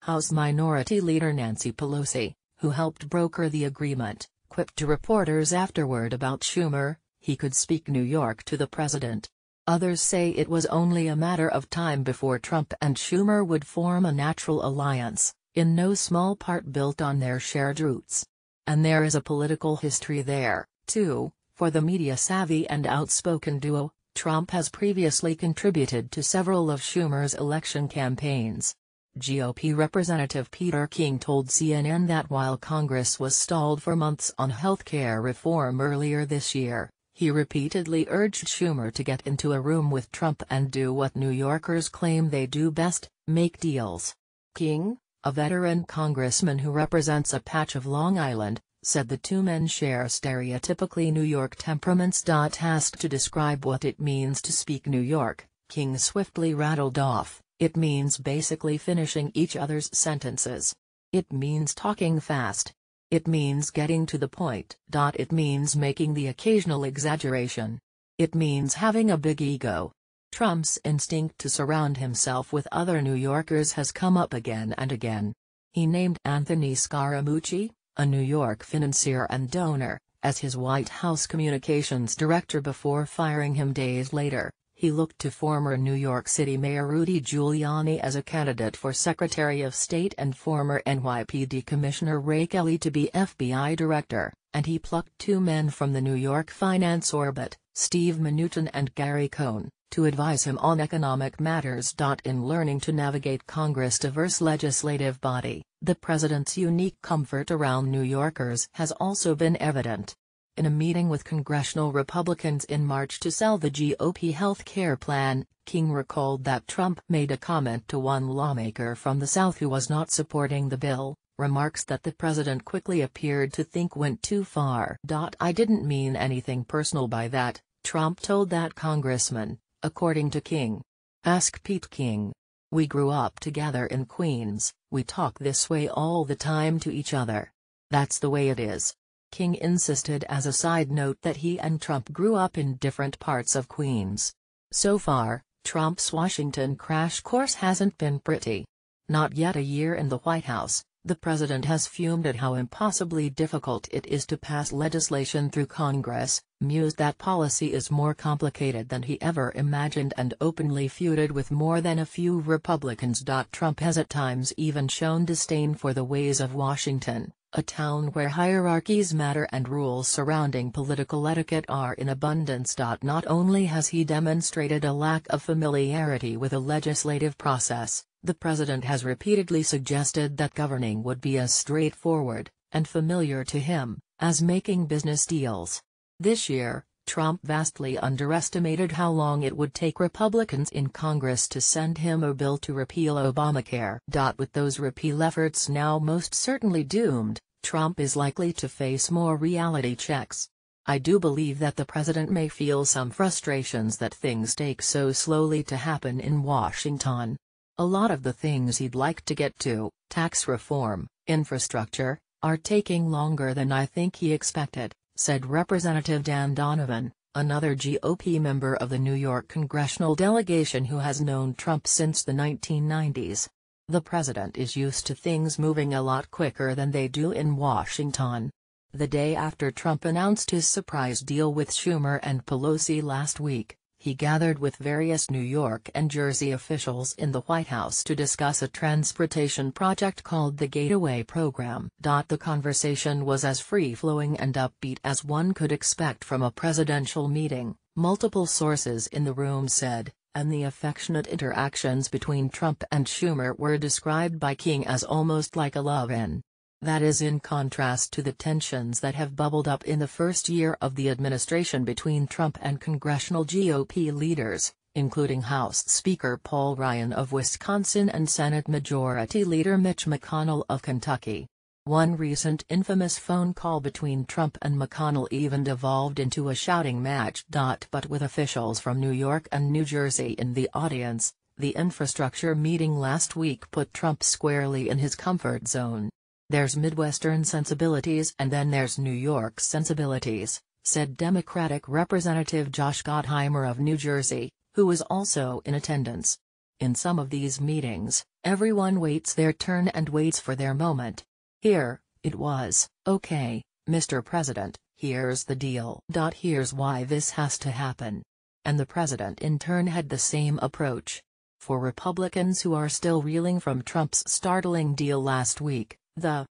House Minority Leader Nancy Pelosi, who helped broker the agreement, quipped to reporters afterward about Schumer, he could speak New York to the president. Others say it was only a matter of time before Trump and Schumer would form a natural alliance, in no small part built on their shared roots. And there is a political history there, too, for the media-savvy and outspoken duo. Trump has previously contributed to several of Schumer's election campaigns. GOP Representative Peter King told CNN that while Congress was stalled for months on health care reform earlier this year, he repeatedly urged Schumer to get into a room with Trump and do what New Yorkers claim they do best, make deals. King, a veteran congressman who represents a patch of Long Island, said the two men share stereotypically New York temperaments. Asked to describe what it means to speak New York, King swiftly rattled off, "It means basically finishing each other's sentences. It means talking fast. It means getting to the point. It means making the occasional exaggeration. It means having a big ego." Trump's instinct to surround himself with other New Yorkers has come up again and again. He named Anthony Scaramucci, a New York financier and donor, as his White House communications director before firing him days later. He looked to former New York City Mayor Rudy Giuliani as a candidate for Secretary of State and former NYPD Commissioner Ray Kelly to be FBI director, and he plucked two men from the New York finance orbit, Steve Mnuchin and Gary Cohn, to advise him on economic matters. In learning to navigate Congress' diverse legislative body, the president's unique comfort around New Yorkers has also been evident. In a meeting with congressional Republicans in March to sell the GOP health care plan, King recalled that Trump made a comment to one lawmaker from the South who was not supporting the bill, remarks that the president quickly appeared to think went too far. "I didn't mean anything personal by that," Trump told that congressman, according to King. "Ask Pete King. We grew up together in Queens, we talk this way all the time to each other. That's the way it is." King insisted as a side note that he and Trump grew up in different parts of Queens. So far, Trump's Washington crash course hasn't been pretty. Not yet a year in the White House, the president has fumed at how impossibly difficult it is to pass legislation through Congress, mused that policy is more complicated than he ever imagined, and openly feuded with more than a few Republicans. Trump has at times even shown disdain for the ways of Washington, a town where hierarchies matter and rules surrounding political etiquette are in abundance. Not only has he demonstrated a lack of familiarity with the legislative process, the president has repeatedly suggested that governing would be as straightforward, and familiar to him, as making business deals. This year, Trump vastly underestimated how long it would take Republicans in Congress to send him a bill to repeal Obamacare. With those repeal efforts now most certainly doomed, Trump is likely to face more reality checks. "I do believe that the president may feel some frustrations that things take so slowly to happen in Washington. A lot of the things he'd like to get to, tax reform, infrastructure, are taking longer than I think he expected," said Representative Dan Donovan, another GOP member of the New York congressional delegation who has known Trump since the 1990s. "The president is used to things moving a lot quicker than they do in Washington." The day after Trump announced his surprise deal with Schumer and Pelosi last week, he gathered with various New York and Jersey officials in the White House to discuss a transportation project called the Gateway Program. The conversation was as free-flowing and upbeat as one could expect from a presidential meeting, multiple sources in the room said, and the affectionate interactions between Trump and Schumer were described by King as almost like a love-in. That is in contrast to the tensions that have bubbled up in the first year of the administration between Trump and congressional GOP leaders, including House Speaker Paul Ryan of Wisconsin and Senate Majority Leader Mitch McConnell of Kentucky. One recent infamous phone call between Trump and McConnell even devolved into a shouting match. But with officials from New York and New Jersey in the audience, the infrastructure meeting last week put Trump squarely in his comfort zone. "There's Midwestern sensibilities and then there's New York sensibilities," said Democratic Representative Josh Gottheimer of New Jersey, who was also in attendance. In some of these meetings, everyone waits their turn and waits for their moment. Here, it was, "Okay, Mr. President, here's the deal. Here's why this has to happen." And the president in turn had the same approach. For Republicans who are still reeling from Trump's startling deal last week, the